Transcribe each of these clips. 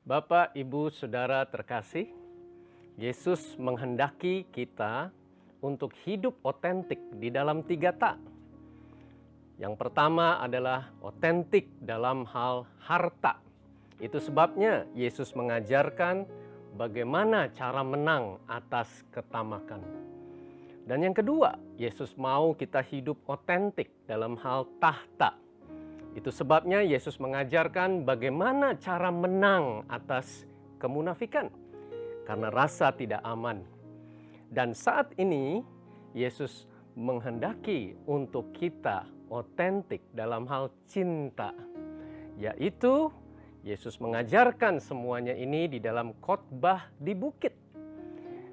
Bapak, Ibu, Saudara terkasih, Yesus menghendaki kita untuk hidup otentik di dalam 3 tak. Yang pertama adalah otentik dalam hal harta. Itu sebabnya Yesus mengajarkan bagaimana cara menang atas ketamakan. Dan yang kedua, Yesus mau kita hidup otentik dalam hal tahta. Itu sebabnya Yesus mengajarkan bagaimana cara menang atas kemunafikan, karena rasa tidak aman. Dan saat ini Yesus menghendaki untuk kita otentik dalam hal cinta, yaitu Yesus mengajarkan semuanya ini di dalam khotbah di bukit.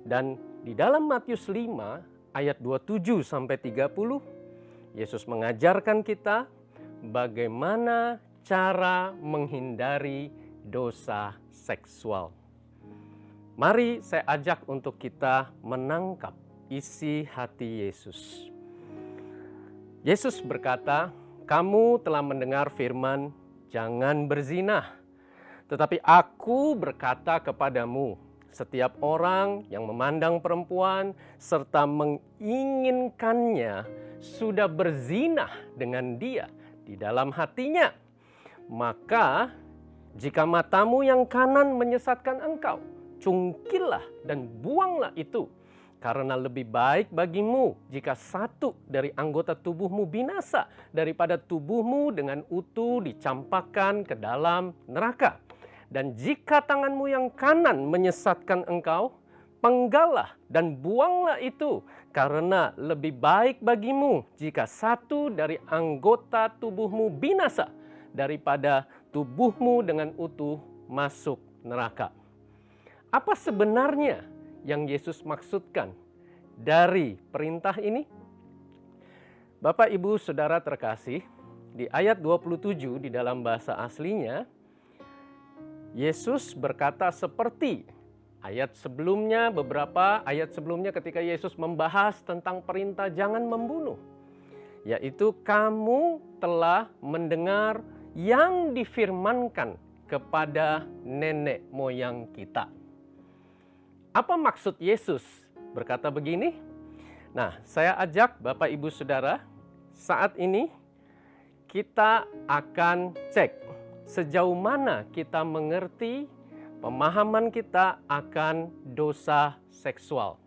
Dan di dalam Matius 5 ayat 27 sampai 30, Yesus mengajarkan kita bagaimana cara menghindari dosa seksual. Mari saya ajak untuk kita menangkap isi hati Yesus. Yesus berkata, "Kamu telah mendengar firman, jangan berzinah. Tetapi aku berkata kepadamu, setiap orang yang memandang perempuan serta menginginkannya sudah berzinah dengan dia di dalam hatinya. Maka jika matamu yang kanan menyesatkan engkau, cungkillah dan buanglah itu. Karena lebih baik bagimu jika satu dari anggota tubuhmu binasa daripada tubuhmu dengan utuh dicampakkan ke dalam neraka. Dan jika tanganmu yang kanan menyesatkan engkau, penggallah dan buanglah itu. Karena lebih baik bagimu jika satu dari anggota tubuhmu binasa daripada tubuhmu dengan utuh masuk neraka." Apa sebenarnya yang Yesus maksudkan dari perintah ini? Bapak, Ibu, Saudara terkasih, di ayat 27 di dalam bahasa aslinya, Yesus berkata seperti ayat sebelumnya, beberapa ayat sebelumnya ketika Yesus membahas tentang perintah jangan membunuh. Yaitu kamu telah mendengar yang difirmankan kepada nenek moyang kita. Apa maksud Yesus berkata begini? Nah, saya ajak Bapak, Ibu, Saudara, saat ini kita akan cek sejauh mana kita mengerti pemahaman kita akan dosa seksual.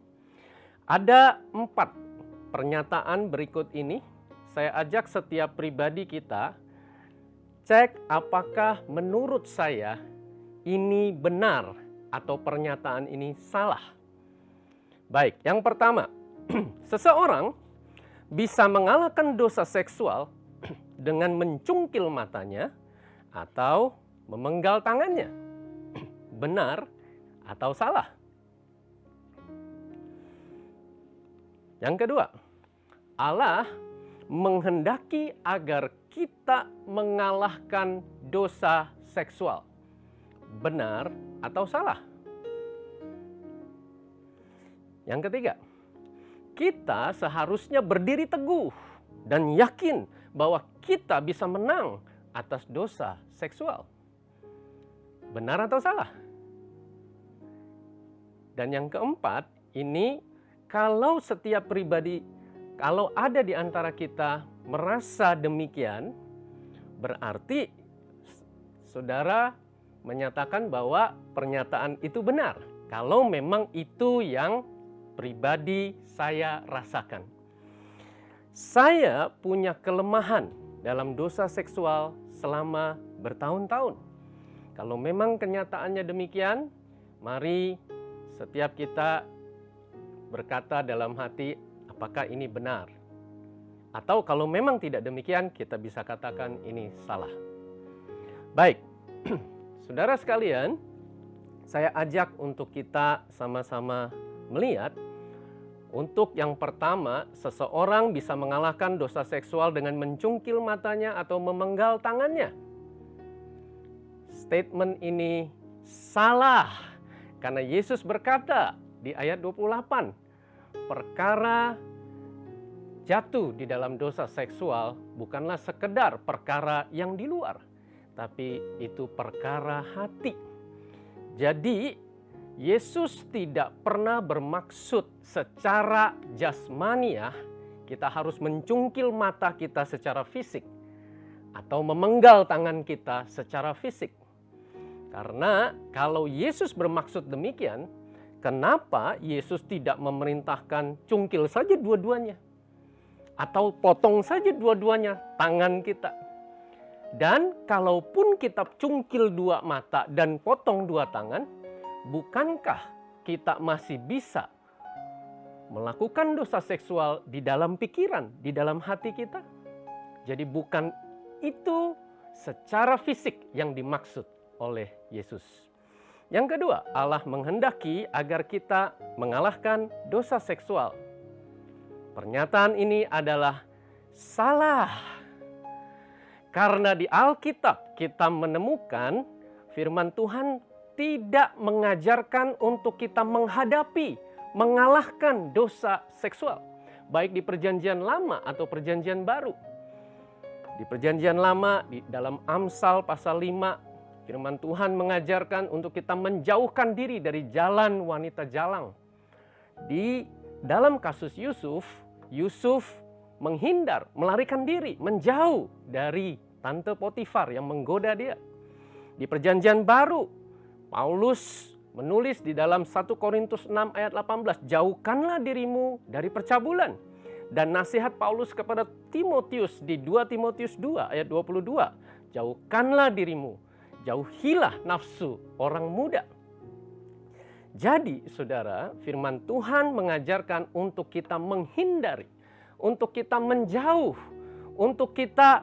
Ada 4 pernyataan berikut ini. Saya ajak setiap pribadi kita cek apakah menurut saya ini benar atau pernyataan ini salah. Baik, yang pertama, seseorang bisa mengalahkan dosa seksual dengan mencungkil matanya atau memenggal tangannya. Benar atau salah? Yang kedua, Allah menghendaki agar kita mengalahkan dosa seksual. Benar atau salah? Yang ketiga, kita seharusnya berdiri teguh dan yakin bahwa kita bisa menang atas dosa seksual. Benar atau salah? Dan yang keempat, ini kalau setiap pribadi, kalau ada di antara kita merasa demikian, berarti saudara menyatakan bahwa pernyataan itu benar. Kalau memang itu yang pribadi saya rasakan. Saya punya kelemahan dalam dosa seksual selama bertahun-tahun. Kalau memang kenyataannya demikian, mari setiap kita berkata dalam hati, apakah ini benar? Atau kalau memang tidak demikian, kita bisa katakan ini salah. Baik, saudara sekalian, saya ajak untuk kita sama-sama melihat. Untuk yang pertama, seseorang bisa mengalahkan dosa seksual dengan mencungkil matanya atau memenggal tangannya. Statement ini salah, karena Yesus berkata di ayat 28, perkara jatuh di dalam dosa seksual bukanlah sekedar perkara yang di luar, tapi itu perkara hati. Jadi, Yesus tidak pernah bermaksud secara jasmaniah kita harus mencungkil mata kita secara fisik atau memenggal tangan kita secara fisik. Karena kalau Yesus bermaksud demikian, kenapa Yesus tidak memerintahkan cungkil saja dua-duanya? Atau potong saja dua-duanya tangan kita? Dan kalaupun kita cungkil dua mata dan potong dua tangan, bukankah kita masih bisa melakukan dosa seksual di dalam pikiran, di dalam hati kita? Jadi bukan itu secara fisik yang dimaksud oleh Yesus. Yang kedua, Allah menghendaki agar kita mengalahkan dosa seksual. Pernyataan ini adalah salah. Karena di Alkitab kita menemukan firman Tuhan tidak mengajarkan untuk kita menghadapi, mengalahkan dosa seksual. Baik di perjanjian lama atau perjanjian baru. Di perjanjian lama, di dalam Amsal pasal 5, firman Tuhan mengajarkan untuk kita menjauhkan diri dari jalan wanita jalang. Di dalam kasus Yusuf, Yusuf menghindar, melarikan diri, menjauh dari tante Potifar yang menggoda dia. Di perjanjian baru, Paulus menulis di dalam 1 Korintus 6 ayat 18, jauhkanlah dirimu dari percabulan. Dan nasihat Paulus kepada Timotius di 2 Timotius 2 ayat 22, jauhkanlah dirimu, jauhilah nafsu orang muda. Jadi saudara, firman Tuhan mengajarkan untuk kita menghindari, untuk kita menjauh, untuk kita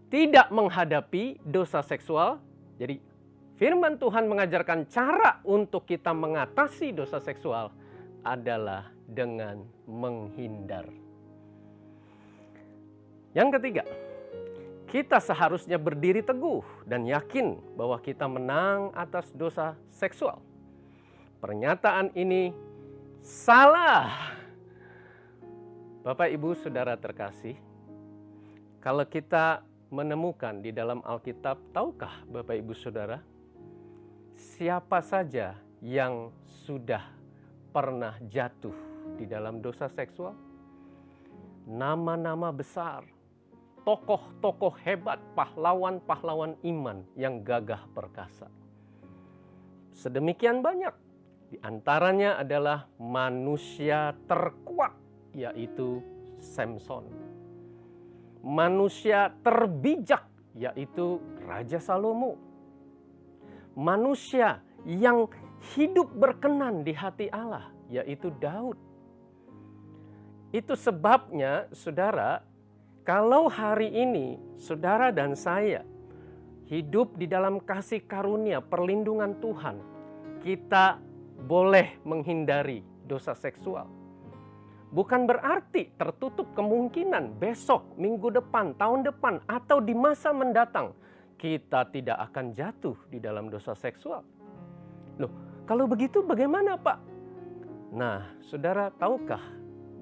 tidak menghadapi dosa seksual. Jadi firman Tuhan mengajarkan cara untuk kita mengatasi dosa seksual adalah dengan menghindar. Yang ketiga, kita seharusnya berdiri teguh dan yakin bahwa kita menang atas dosa seksual. Pernyataan ini salah. Bapak, Ibu, Saudara terkasih, kalau kita menemukan di dalam Alkitab, tahukah Bapak, Ibu, Saudara, siapa saja yang sudah pernah jatuh di dalam dosa seksual? Nama-nama besar, tokoh-tokoh hebat, pahlawan-pahlawan iman yang gagah perkasa. Sedemikian banyak. Di antaranya adalah manusia terkuat, yaitu Samson. Manusia terbijak, yaitu Raja Salomo. Manusia yang hidup berkenan di hati Allah, yaitu Daud. Itu sebabnya, saudara, kalau hari ini saudara dan saya hidup di dalam kasih karunia perlindungan Tuhan, kita boleh menghindari dosa seksual. Bukan berarti tertutup kemungkinan besok, minggu depan, tahun depan, atau di masa mendatang kita tidak akan jatuh di dalam dosa seksual. Loh, kalau begitu bagaimana, Pak? Nah, saudara, tahukah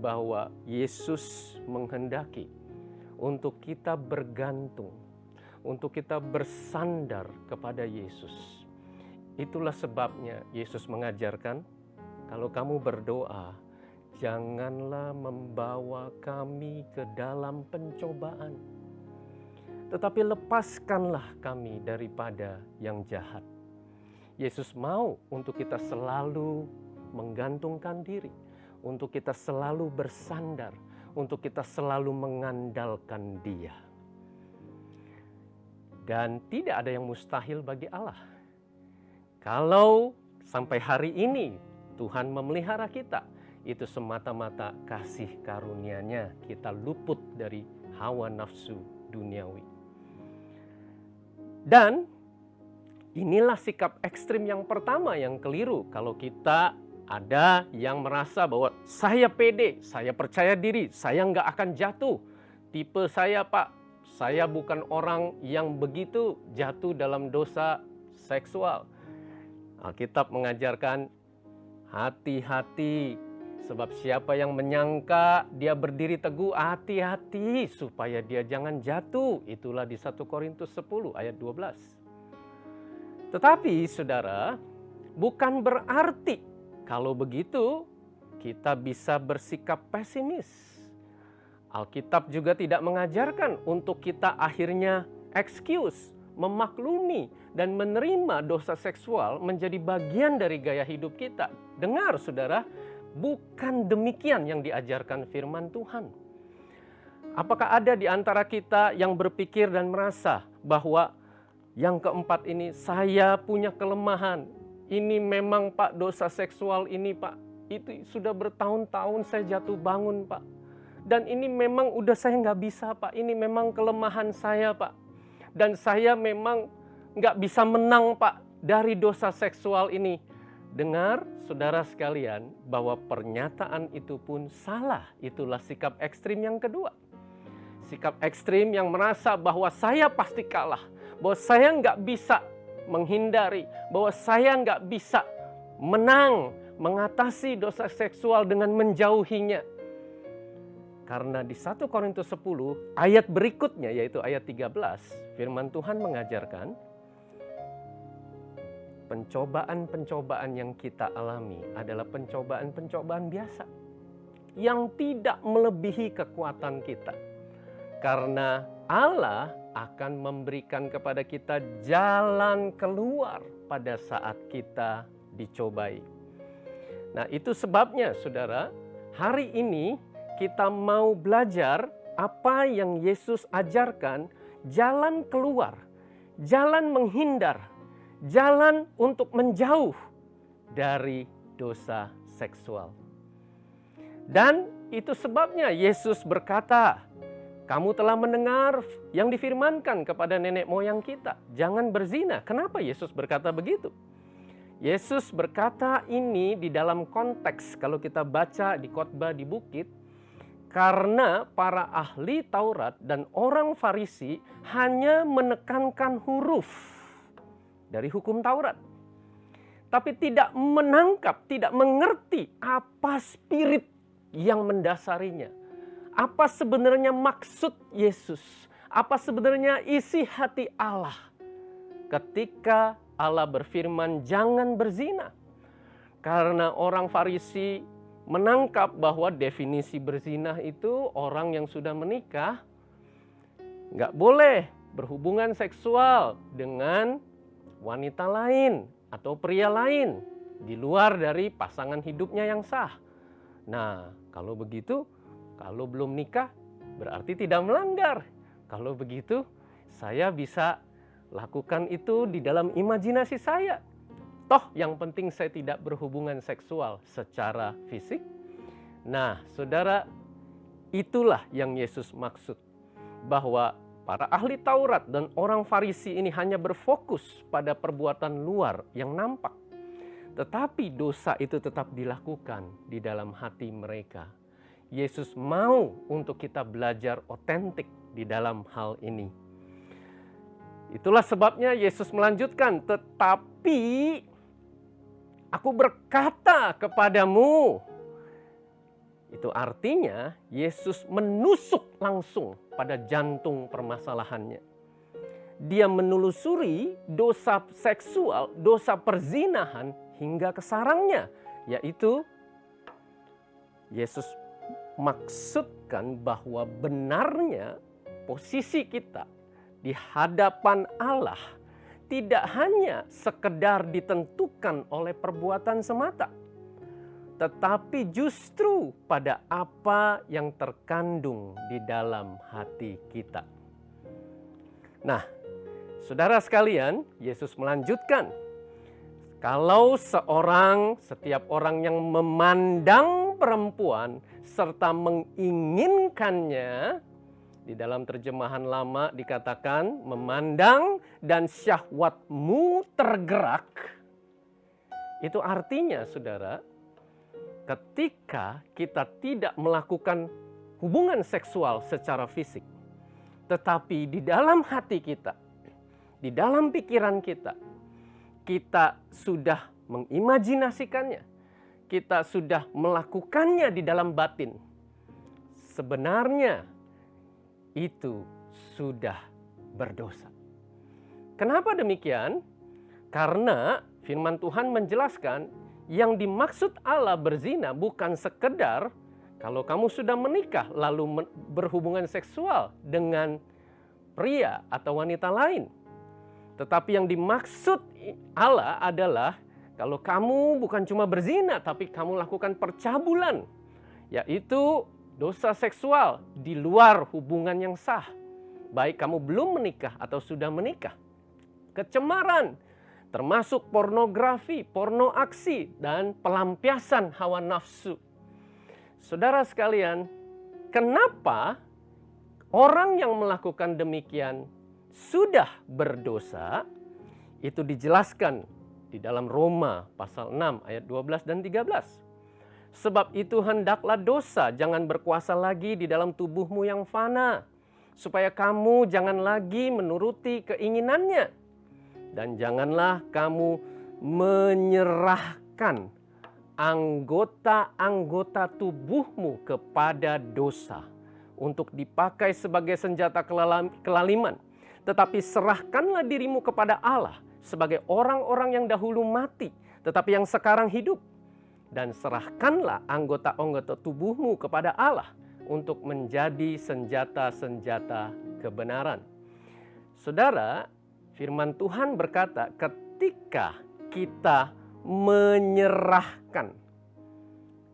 bahwa Yesus menghendaki untuk kita bergantung, untuk kita bersandar kepada Yesus. Itulah sebabnya Yesus mengajarkan, kalau kamu berdoa, janganlah membawa kami ke dalam pencobaan, tetapi lepaskanlah kami daripada yang jahat. Yesus mau untuk kita selalu menggantungkan diri, untuk kita selalu bersandar, untuk kita selalu mengandalkan Dia. Dan tidak ada yang mustahil bagi Allah. Kalau sampai hari ini Tuhan memelihara kita, itu semata-mata kasih karunia-Nya kita luput dari hawa nafsu duniawi. Dan inilah sikap ekstrim yang pertama yang keliru. Kalau kita ada yang merasa bahwa saya pede, saya percaya diri, saya nggak akan jatuh. Tipe saya, Pak, saya bukan orang yang begitu jatuh dalam dosa seksual. Alkitab mengajarkan hati-hati, sebab siapa yang menyangka dia berdiri teguh, hati-hati supaya dia jangan jatuh. Itulah di 1 Korintus 10 ayat 12. Tetapi saudara, bukan berarti kalau begitu kita bisa bersikap pesimis. Alkitab juga tidak mengajarkan untuk kita akhirnya excuse, memaklumi, dan menerima dosa seksual menjadi bagian dari gaya hidup kita. Dengar saudara, bukan demikian yang diajarkan firman Tuhan. Apakah ada di antara kita yang berpikir dan merasa bahwa yang keempat ini, saya punya kelemahan. Ini memang Pak, dosa seksual ini Pak, itu sudah bertahun-tahun saya jatuh bangun Pak. Dan ini memang udah saya nggak bisa Pak, ini memang kelemahan saya Pak. Dan saya memang nggak bisa menang Pak dari dosa seksual ini. Dengar saudara sekalian bahwa pernyataan itu pun salah. Itulah sikap ekstrim yang kedua. Sikap ekstrim yang merasa bahwa saya pasti kalah, bahwa saya nggak bisa menghindari, bahwa saya nggak bisa menang, mengatasi dosa seksual dengan menjauhinya. Karena di 1 Korintus 10 ayat berikutnya yaitu ayat 13, firman Tuhan mengajarkan pencobaan-pencobaan yang kita alami adalah pencobaan-pencobaan biasa yang tidak melebihi kekuatan kita. Karena Allah akan memberikan kepada kita jalan keluar pada saat kita dicobai. Nah, itu sebabnya saudara, hari ini kita mau belajar apa yang Yesus ajarkan, jalan keluar, jalan menghindar, jalan untuk menjauh dari dosa seksual. Dan itu sebabnya Yesus berkata, kamu telah mendengar yang difirmankan kepada nenek moyang kita, jangan berzina. Kenapa Yesus berkata begitu? Yesus berkata ini di dalam konteks kalau kita baca di khotbah di bukit, karena para ahli Taurat dan orang Farisi hanya menekankan huruf dari hukum Taurat, tapi tidak menangkap, tidak mengerti apa spirit yang mendasarinya. Apa sebenarnya maksud Yesus? Apa sebenarnya isi hati Allah ketika Allah berfirman jangan berzina? Karena orang Farisi menangkap bahwa definisi berzina itu orang yang sudah menikah nggak boleh berhubungan seksual dengan wanita lain atau pria lain di luar dari pasangan hidupnya yang sah. Nah, kalau begitu, kalau belum nikah berarti tidak melanggar. Kalau begitu saya bisa lakukan itu di dalam imajinasi saya. Toh yang penting saya tidak berhubungan seksual secara fisik. Nah saudara, itulah yang Yesus maksud. Bahwa para ahli Taurat dan orang Farisi ini hanya berfokus pada perbuatan luar yang nampak. Tetapi dosa itu tetap dilakukan di dalam hati mereka. Yesus mau untuk kita belajar otentik di dalam hal ini. Itulah sebabnya Yesus melanjutkan, tetapi aku berkata kepadamu. Itu artinya Yesus menusuk langsung pada jantung permasalahannya. Dia menelusuri dosa seksual, dosa perzinahan hingga ke sarangnya. Yaitu Yesus maksudkan bahwa benarnya posisi kita di hadapan Allah tidak hanya sekedar ditentukan oleh perbuatan semata, tetapi justru pada apa yang terkandung di dalam hati kita. Nah, saudara sekalian, Yesus melanjutkan, kalau setiap orang yang memandang perempuan serta menginginkannya, di dalam terjemahan lama dikatakan memandang dan syahwatmu tergerak. Itu artinya saudara, ketika kita tidak melakukan hubungan seksual secara fisik, tetapi di dalam hati kita, di dalam pikiran kita, kita sudah mengimajinasikannya, kita sudah melakukannya di dalam batin. Sebenarnya itu sudah berdosa. Kenapa demikian? Karena firman Tuhan menjelaskan yang dimaksud Allah berzina bukan sekedar kalau kamu sudah menikah lalu berhubungan seksual dengan pria atau wanita lain. Tetapi yang dimaksud Allah adalah kalau kamu bukan cuma berzina tapi kamu lakukan percabulan, yaitu dosa seksual di luar hubungan yang sah. Baik kamu belum menikah atau sudah menikah. Kecemaran, termasuk pornografi, porno aksi, dan pelampiasan hawa nafsu. Saudara sekalian, kenapa orang yang melakukan demikian sudah berdosa? Itu dijelaskan di dalam Roma pasal 6 ayat 12 dan 13. Sebab itu hendaklah dosa jangan berkuasa lagi di dalam tubuhmu yang fana, supaya kamu jangan lagi menuruti keinginannya. Dan janganlah kamu menyerahkan anggota-anggota tubuhmu kepada dosa untuk dipakai sebagai senjata kelaliman. Tetapi serahkanlah dirimu kepada Allah sebagai orang-orang yang dahulu mati, tetapi yang sekarang hidup. Dan serahkanlah anggota-anggota tubuhmu kepada Allah untuk menjadi senjata-senjata kebenaran. Saudara, firman Tuhan berkata ketika kita menyerahkan.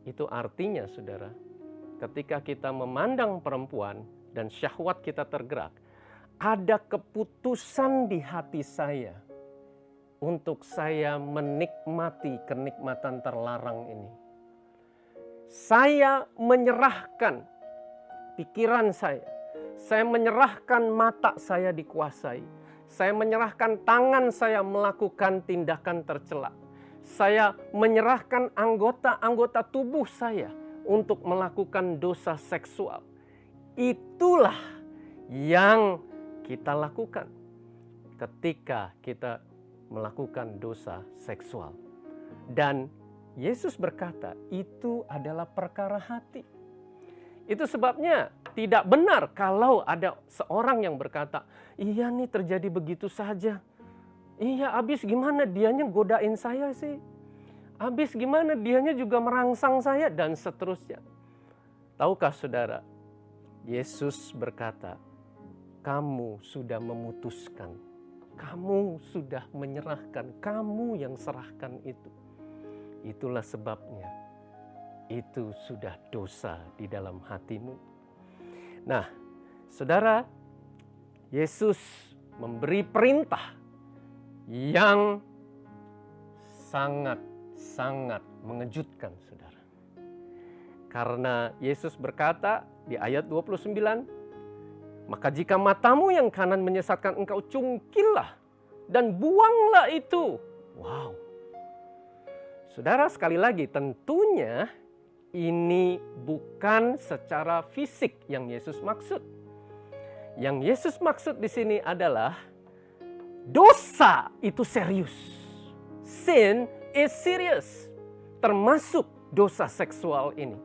Itu artinya saudara, ketika kita memandang perempuan dan syahwat kita tergerak, ada keputusan di hati saya untuk saya menikmati kenikmatan terlarang ini. Saya menyerahkan pikiran saya menyerahkan mata saya dikuasai, saya menyerahkan tangan saya melakukan tindakan tercela. Saya menyerahkan anggota-anggota tubuh saya untuk melakukan dosa seksual. Itulah yang kita lakukan ketika kita melakukan dosa seksual. Dan Yesus berkata, itu adalah perkara hati. Itu sebabnya tidak benar kalau ada seorang yang berkata, iya nih terjadi begitu saja. Iya, abis gimana dianya godain saya sih? Abis gimana dianya juga merangsang saya? Dan seterusnya. Tahukah saudara, Yesus berkata, kamu sudah memutuskan. Kamu sudah menyerahkan. Kamu yang serahkan itu. Itulah sebabnya. Itu sudah dosa di dalam hatimu. Nah, saudara, Yesus memberi perintah yang sangat mengejutkan, saudara. Karena Yesus berkata di ayat 29, maka jika matamu yang kanan menyesatkan engkau, cungkillah dan buanglah itu. Wow. Saudara, sekali lagi tentunya ini bukan secara fisik yang Yesus maksud. Yang Yesus maksud di sini adalah dosa itu serius. Sin is serious. Termasuk dosa seksual ini.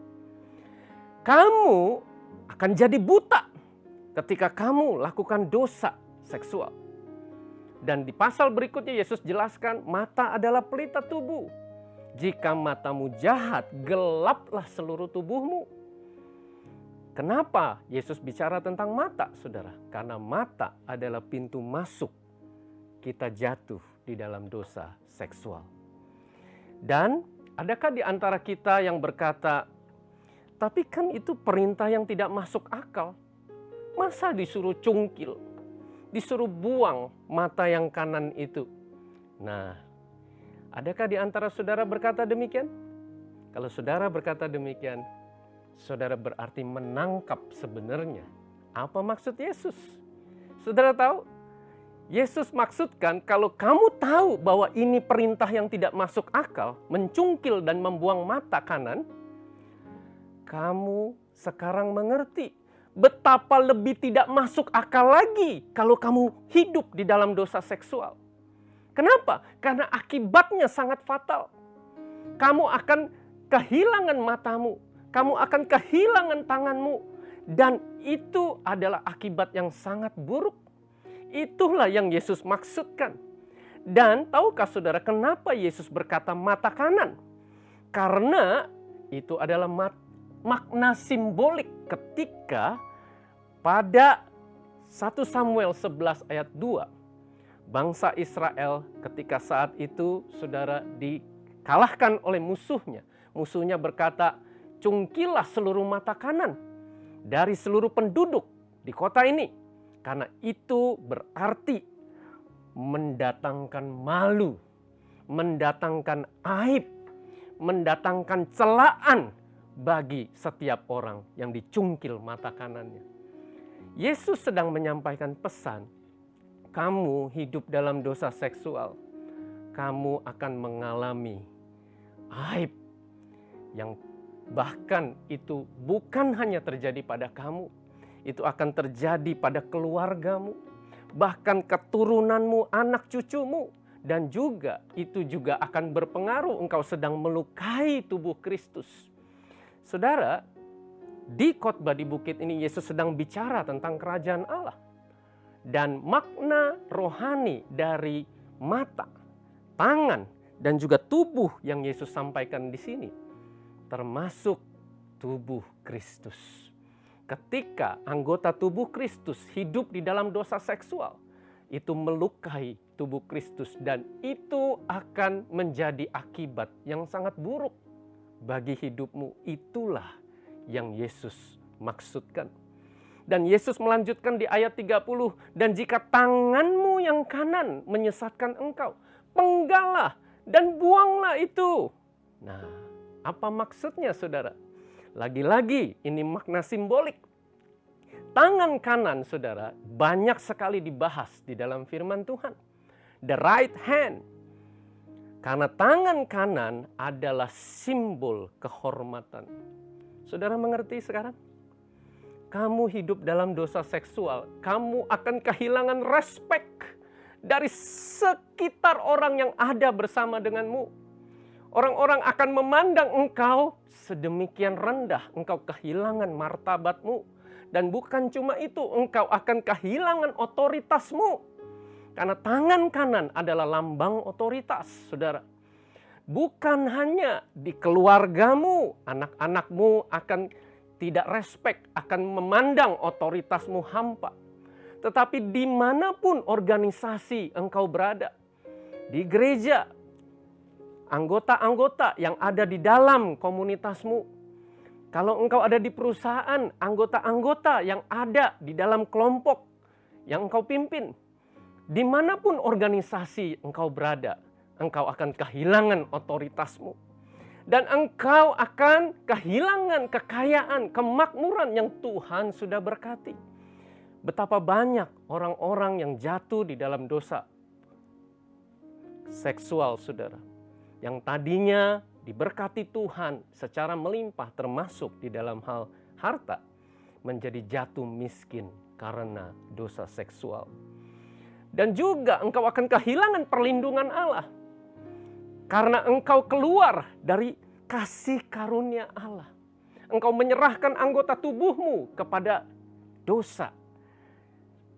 Kamu akan jadi buta ketika kamu lakukan dosa seksual. Dan di pasal berikutnya Yesus jelaskan mata adalah pelita tubuh. Jika matamu jahat, gelaplah seluruh tubuhmu. Kenapa Yesus bicara tentang mata, saudara? Karena mata adalah pintu masuk kita jatuh di dalam dosa seksual. Dan adakah di antara kita yang berkata, tapi kan itu perintah yang tidak masuk akal. Masa disuruh cungkil, disuruh buang mata yang kanan itu? Nah, adakah di antara saudara berkata demikian? Kalau saudara berkata demikian, saudara berarti menangkap sebenarnya apa maksud Yesus. Saudara tahu? Yesus maksudkan kalau kamu tahu bahwa ini perintah yang tidak masuk akal, mencungkil dan membuang mata kanan, kamu sekarang mengerti betapa lebih tidak masuk akal lagi kalau kamu hidup di dalam dosa seksual. Kenapa? Karena akibatnya sangat fatal. Kamu akan kehilangan matamu, kamu akan kehilangan tanganmu, dan itu adalah akibat yang sangat buruk. Itulah yang Yesus maksudkan. Dan tahukah saudara kenapa Yesus berkata mata kanan? Karena itu adalah makna simbolik ketika pada 1 Samuel 11 ayat 2. Bangsa Israel ketika saat itu saudara dikalahkan oleh musuhnya. Musuhnya berkata, "Cungkilah seluruh mata kanan dari seluruh penduduk di kota ini." Karena itu berarti mendatangkan malu, mendatangkan aib, mendatangkan celaan bagi setiap orang yang dicungkil mata kanannya. Yesus sedang menyampaikan pesan, kamu hidup dalam dosa seksual, kamu akan mengalami aib yang bahkan itu bukan hanya terjadi pada kamu, itu akan terjadi pada keluargamu, bahkan keturunanmu, anak cucumu, dan juga itu juga akan berpengaruh engkau sedang melukai tubuh Kristus. Saudara, di khotbah di bukit ini Yesus sedang bicara tentang kerajaan Allah. Dan makna rohani dari mata, tangan, dan juga tubuh yang Yesus sampaikan di sini termasuk tubuh Kristus. Ketika anggota tubuh Kristus hidup di dalam dosa seksual, itu melukai tubuh Kristus dan itu akan menjadi akibat yang sangat buruk bagi hidupmu. Itulah yang Yesus maksudkan. Dan Yesus melanjutkan di ayat 30, dan jika tanganmu yang kanan menyesatkan engkau, penggallah dan buanglah itu. Nah, apa maksudnya saudara? Lagi-lagi ini makna simbolik. Tangan kanan saudara banyak sekali dibahas di dalam firman Tuhan. The right hand. Karena tangan kanan adalah simbol kehormatan. Saudara mengerti sekarang? Kamu hidup dalam dosa seksual, kamu akan kehilangan respek dari sekitar orang yang ada bersama denganmu. Orang-orang akan memandang engkau sedemikian rendah, engkau kehilangan martabatmu. Dan bukan cuma itu, engkau akan kehilangan otoritasmu. Karena tangan kanan adalah lambang otoritas, saudara. Bukan hanya di keluargamu, anak-anakmu akan tidak respek, akan memandang otoritasmu hampa. Tetapi dimanapun organisasi engkau berada, di gereja, anggota-anggota yang ada di dalam komunitasmu, kalau engkau ada di perusahaan, anggota-anggota yang ada di dalam kelompok yang engkau pimpin, dimanapun organisasi engkau berada, engkau akan kehilangan otoritasmu. Dan engkau akan kehilangan kekayaan, kemakmuran yang Tuhan sudah berkati. Betapa banyak orang-orang yang jatuh di dalam dosa seksual, saudara. Yang tadinya diberkati Tuhan secara melimpah termasuk di dalam hal harta, menjadi jatuh miskin karena dosa seksual. Dan juga engkau akan kehilangan perlindungan Allah. Karena engkau keluar dari kasih karunia Allah. Engkau menyerahkan anggota tubuhmu kepada dosa.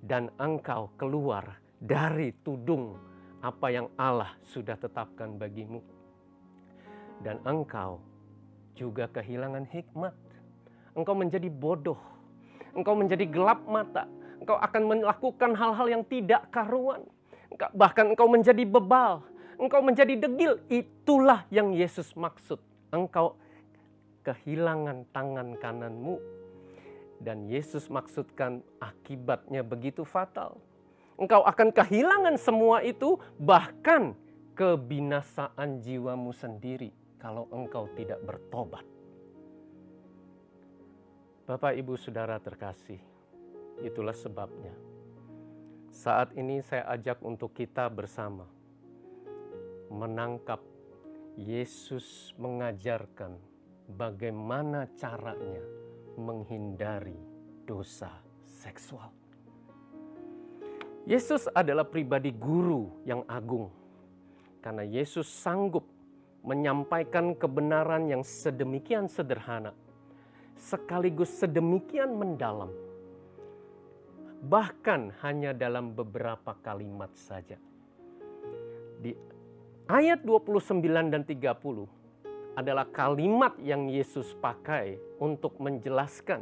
Dan engkau keluar dari tudung apa yang Allah sudah tetapkan bagimu. Dan engkau juga kehilangan hikmat. Engkau menjadi bodoh. Engkau menjadi gelap mata. Engkau akan melakukan hal-hal yang tidak karuan. Bahkan engkau menjadi bebal. Engkau menjadi degil. Itulah yang Yesus maksud. Engkau kehilangan tangan kananmu. Dan Yesus maksudkan akibatnya begitu fatal. Engkau akan kehilangan semua itu, bahkan kebinasaan jiwamu sendiri kalau engkau tidak bertobat. Bapak, Ibu, Saudara terkasih, itulah sebabnya saat ini saya ajak untuk kita bersama menangkap Yesus mengajarkan bagaimana caranya menghindari dosa seksual. Yesus adalah pribadi guru yang agung karena Yesus sanggup menyampaikan kebenaran yang sedemikian sederhana sekaligus sedemikian mendalam, bahkan hanya dalam beberapa kalimat saja. Di ayat 29 dan 30 adalah kalimat yang Yesus pakai untuk menjelaskan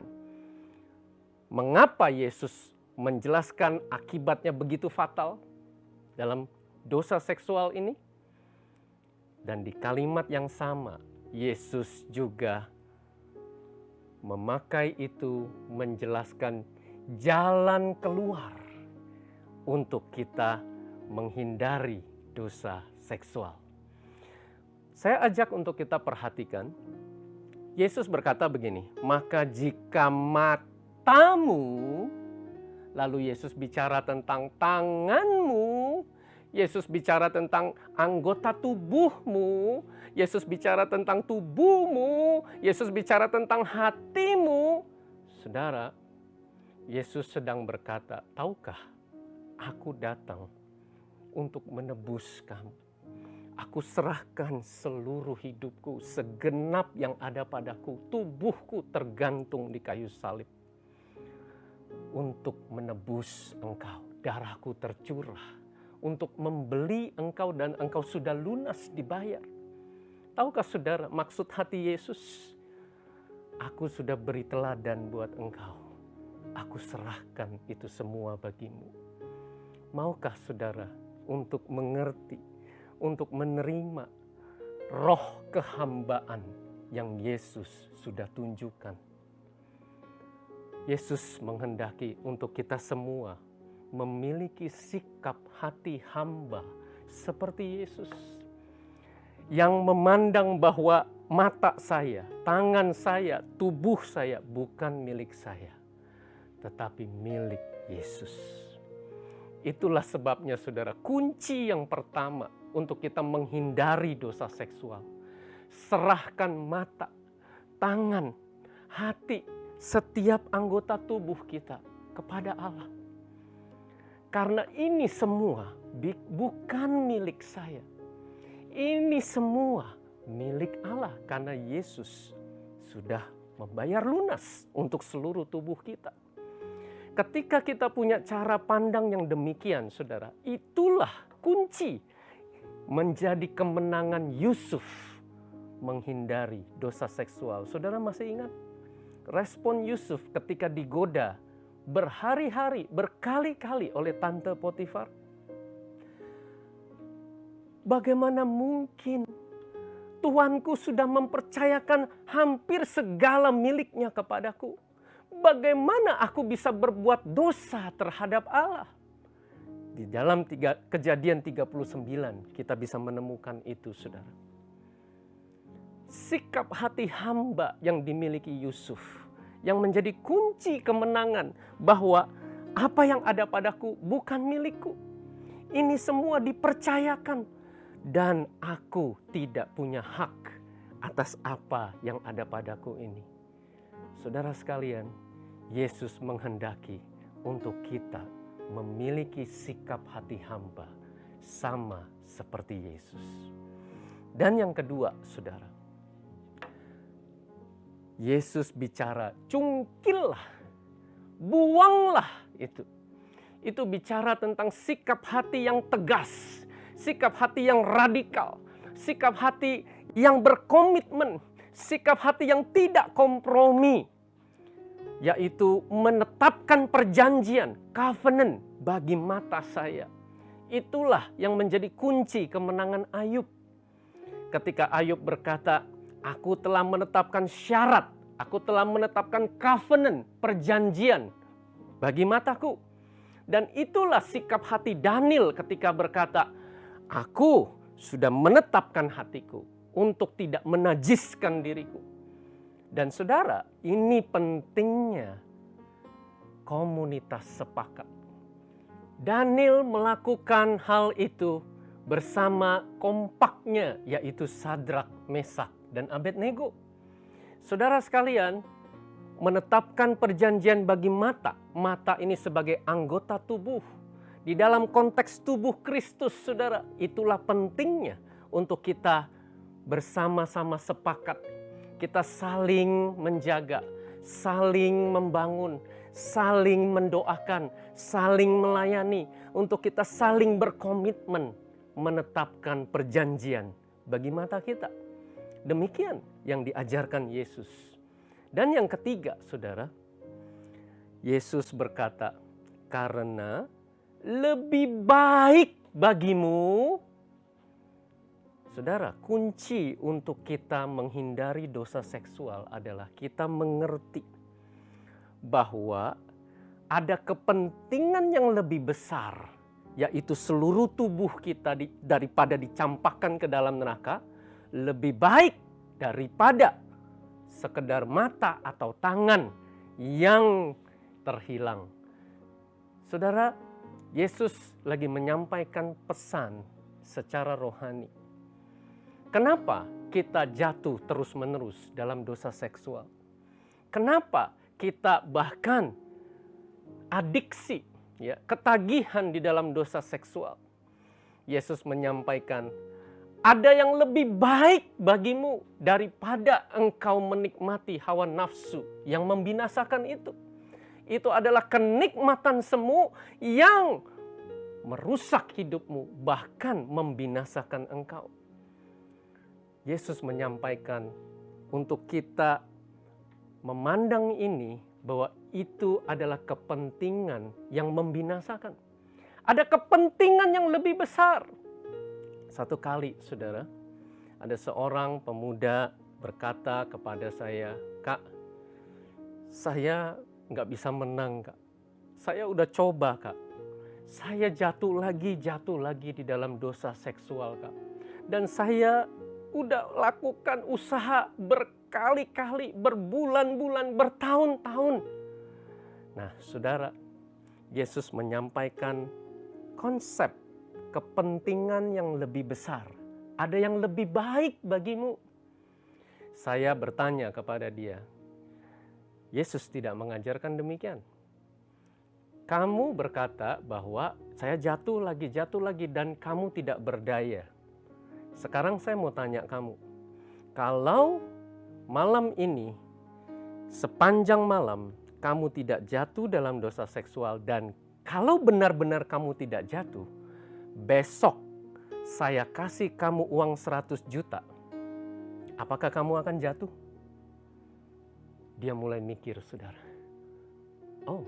mengapa Yesus menjelaskan akibatnya begitu fatal dalam dosa seksual ini. Dan di kalimat yang sama, Yesus juga memakai itu menjelaskan jalan keluar untuk kita menghindari dosa seksual. Saya ajak untuk kita perhatikan, Yesus berkata begini, maka jika matamu, lalu Yesus bicara tentang tanganmu, Yesus bicara tentang anggota tubuhmu, Yesus bicara tentang tubuhmu, Yesus bicara tentang hatimu. Saudara, Yesus sedang berkata, tahukah aku datang untuk menebus kamu. Aku serahkan seluruh hidupku, segenap yang ada padaku, tubuhku tergantung di kayu salib. Untuk menebus engkau, darahku tercurah. Untuk membeli engkau dan engkau sudah lunas dibayar. Tahukah saudara maksud hati Yesus? Aku sudah beri teladan buat engkau. Aku serahkan itu semua bagimu. Maukah saudara untuk mengerti, untuk menerima roh kehambaan yang Yesus sudah tunjukkan? Yesus menghendaki untuk kita semua memiliki sikap hati hamba seperti Yesus, yang memandang bahwa mata saya, tangan saya, tubuh saya bukan milik saya, tetapi milik Yesus. Itulah sebabnya saudara, kunci yang pertama untuk kita menghindari dosa seksual, serahkan mata, tangan, hati, setiap anggota tubuh kita kepada Allah. Karena ini semua bukan milik saya. Ini semua milik Allah karena Yesus sudah membayar lunas untuk seluruh tubuh kita. Ketika kita punya cara pandang yang demikian, saudara, itulah kunci menjadi kemenangan Yusuf menghindari dosa seksual. Saudara masih ingat respon Yusuf ketika digoda berhari-hari, berkali-kali oleh tante Potifar? Bagaimana mungkin Tuanku sudah mempercayakan hampir segala miliknya kepadaku? Bagaimana aku bisa berbuat dosa terhadap Allah? Di dalam Kejadian 39 kita bisa menemukan itu, saudara. Sikap hati hamba yang dimiliki Yusuf, yang menjadi kunci kemenangan bahwa apa yang ada padaku bukan milikku. Ini semua dipercayakan dan aku tidak punya hak atas apa yang ada padaku ini. Saudara sekalian, Yesus menghendaki untuk kita memiliki sikap hati hamba sama seperti Yesus. Dan yang kedua, saudara, Yesus bicara, cungkillah, buanglah itu. Itu bicara tentang sikap hati yang tegas, sikap hati yang radikal, sikap hati yang berkomitmen, sikap hati yang tidak kompromi, yaitu menetapkan perjanjian, covenant bagi mata saya. Itulah yang menjadi kunci kemenangan Ayub. Ketika Ayub berkata, aku telah menetapkan syarat, aku telah menetapkan covenant, perjanjian bagi mataku. Dan itulah sikap hati Daniel ketika berkata, aku sudah menetapkan hatiku untuk tidak menajiskan diriku. Dan saudara, ini pentingnya komunitas sepakat. Daniel melakukan hal itu bersama kompaknya, yaitu Sadrak, Mesak, dan Abednego. Saudara sekalian, menetapkan perjanjian bagi mata. Mata ini sebagai anggota tubuh. Di dalam konteks tubuh Kristus, saudara, itulah pentingnya untuk kita bersama-sama sepakat. Kita saling menjaga, saling membangun, saling mendoakan, saling melayani. Untuk kita saling berkomitmen menetapkan perjanjian bagi mata kita. Demikian yang diajarkan Yesus. Dan yang ketiga, saudara, Yesus berkata, karena lebih baik bagimu. Saudara, kunci untuk kita menghindari dosa seksual adalah kita mengerti bahwa ada kepentingan yang lebih besar, yaitu seluruh tubuh kita daripada dicampakkan ke dalam neraka, lebih baik daripada sekedar mata atau tangan yang terhilang. Saudara, Yesus lagi menyampaikan pesan secara rohani. Kenapa kita jatuh terus-menerus dalam dosa seksual? Kenapa kita bahkan adiksi, ya, ketagihan di dalam dosa seksual? Yesus menyampaikan, ada yang lebih baik bagimu daripada engkau menikmati hawa nafsu yang membinasakan itu. Itu adalah kenikmatan semu yang merusak hidupmu, bahkan membinasakan engkau. Yesus menyampaikan untuk kita memandang ini bahwa itu adalah kepentingan yang membinasakan. Ada kepentingan yang lebih besar. Satu kali, saudara, ada seorang pemuda berkata kepada saya, "Kak, saya nggak bisa menang, Kak. Saya udah coba, Kak. Saya jatuh lagi di dalam dosa seksual, Kak. Dan saya udah lakukan usaha berkali-kali, berbulan-bulan, bertahun-tahun." Nah, saudara, Yesus menyampaikan konsep kepentingan yang lebih besar. Ada yang lebih baik bagimu. Saya bertanya kepada dia, Yesus tidak mengajarkan demikian. Kamu berkata bahwa saya jatuh lagi dan kamu tidak berdaya. Sekarang saya mau tanya kamu, kalau malam ini sepanjang malam kamu tidak jatuh dalam dosa seksual, dan kalau benar-benar kamu tidak jatuh, besok saya kasih kamu uang 100 juta. Apakah kamu akan jatuh? Dia mulai mikir, saudara. Oh,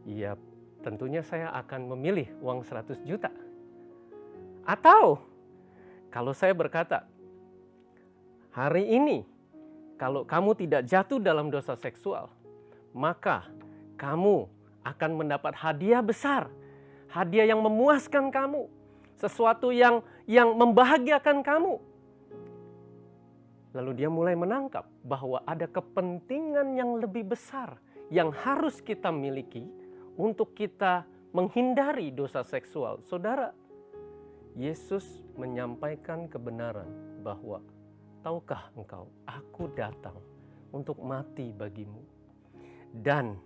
iya, tentunya saya akan memilih uang 100 juta. Atau kalau saya berkata, hari ini kalau kamu tidak jatuh dalam dosa seksual, maka kamu akan mendapat hadiah besar. Hadiah yang memuaskan kamu. Sesuatu yang membahagiakan kamu. Lalu dia mulai menangkap bahwa ada kepentingan yang lebih besar yang harus kita miliki untuk kita menghindari dosa seksual. Saudara, Yesus menyampaikan kebenaran bahwa, tahukah engkau, aku datang untuk mati bagimu. Dan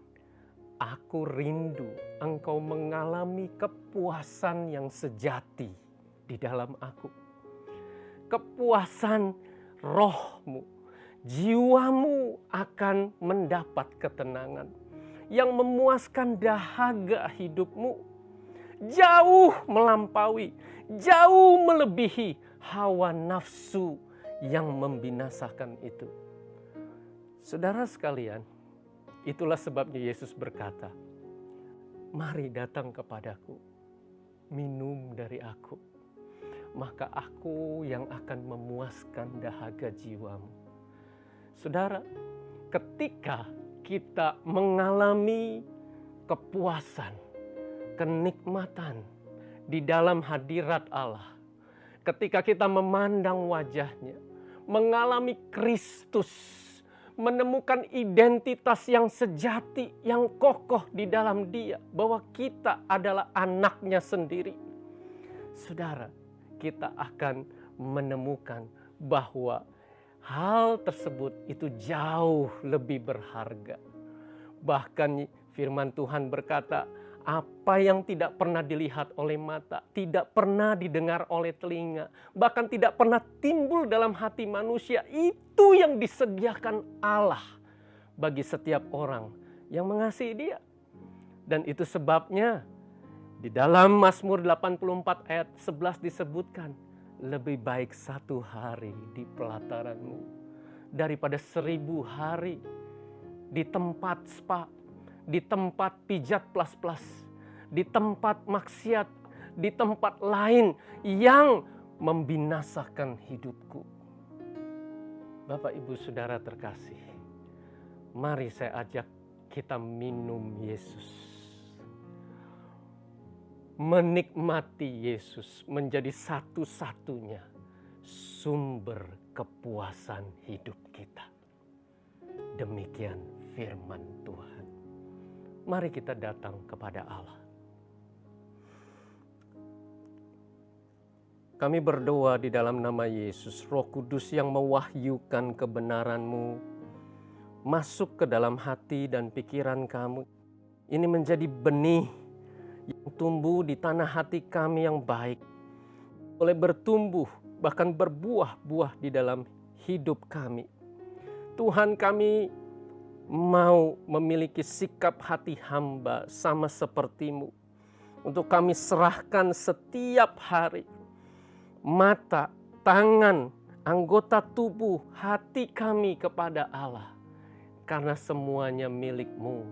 aku rindu engkau mengalami kepuasan yang sejati di dalam aku. Kepuasan rohmu, jiwamu akan mendapat ketenangan yang memuaskan dahaga hidupmu. Jauh melampaui, jauh melebihi hawa nafsu yang membinasakan itu. Saudara sekalian, itulah sebabnya Yesus berkata, mari datang kepadaku, minum dari aku, maka aku yang akan memuaskan dahaga jiwamu. Saudara, ketika kita mengalami kepuasan, kenikmatan di dalam hadirat Allah, ketika kita memandang wajahnya, mengalami Kristus, menemukan identitas yang sejati, yang kokoh di dalam Dia, bahwa kita adalah anaknya sendiri. Saudara, kita akan menemukan bahwa hal tersebut itu jauh lebih berharga. Bahkan firman Tuhan berkata, apa yang tidak pernah dilihat oleh mata, tidak pernah didengar oleh telinga, bahkan tidak pernah timbul dalam hati manusia, itu yang disediakan Allah bagi setiap orang yang mengasihi Dia. Dan itu sebabnya Di dalam Mazmur 84 ayat 11 disebutkan, lebih baik 1 hari di pelataran-Mu daripada 1000 hari di tempat spa, di tempat pijat plus-plus, di tempat maksiat, di tempat lain yang membinasakan hidupku. Bapak, Ibu, Saudara terkasih, mari saya ajak kita minum Yesus. Menikmati Yesus menjadi satu-satunya sumber kepuasan hidup kita. Demikian firman Tuhan. Mari kita datang kepada Allah. Kami berdoa di dalam nama Yesus, Roh Kudus yang mewahyukan kebenaran-Mu masuk ke dalam hati dan pikiran kamu. Ini menjadi benih yang tumbuh di tanah hati kami yang baik, boleh bertumbuh bahkan berbuah-buah di dalam hidup kami. Tuhan, kami mau memiliki sikap hati hamba sama seperti-Mu. Untuk kami serahkan setiap hari mata, tangan, anggota tubuh, hati kami kepada Allah. Karena semuanya milik-Mu.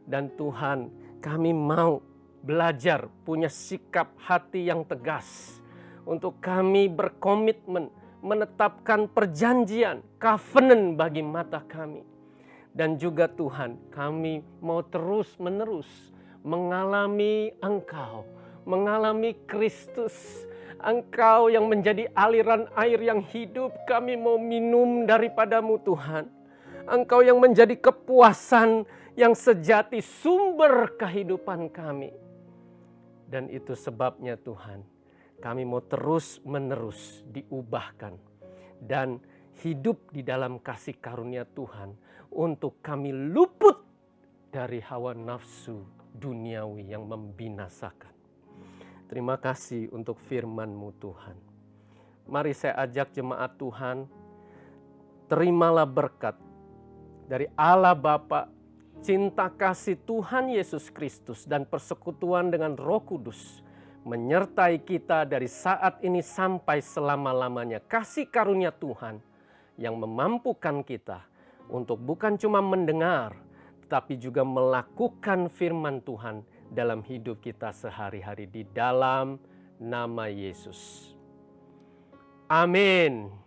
Dan Tuhan, kami mau belajar punya sikap hati yang tegas. Untuk kami berkomitmen menetapkan perjanjian, covenant bagi mata kami. Dan juga Tuhan, kami mau terus-menerus mengalami Engkau, mengalami Kristus. Engkau yang menjadi aliran air yang hidup, kami mau minum daripada-Mu Tuhan. Engkau yang menjadi kepuasan yang sejati, sumber kehidupan kami. Dan itu sebabnya Tuhan, kami mau terus-menerus diubahkan dan hidup di dalam kasih karunia Tuhan untuk kami luput dari hawa nafsu duniawi yang membinasakan. Terima kasih untuk firman-Mu Tuhan. Mari saya ajak jemaat Tuhan, terimalah berkat dari Allah Bapa, cinta kasih Tuhan Yesus Kristus dan persekutuan dengan Roh Kudus menyertai kita dari saat ini sampai selama-lamanya. Kasih karunia Tuhan yang memampukan kita untuk bukan cuma mendengar, tetapi juga melakukan firman Tuhan dalam hidup kita sehari-hari di dalam nama Yesus. Amin.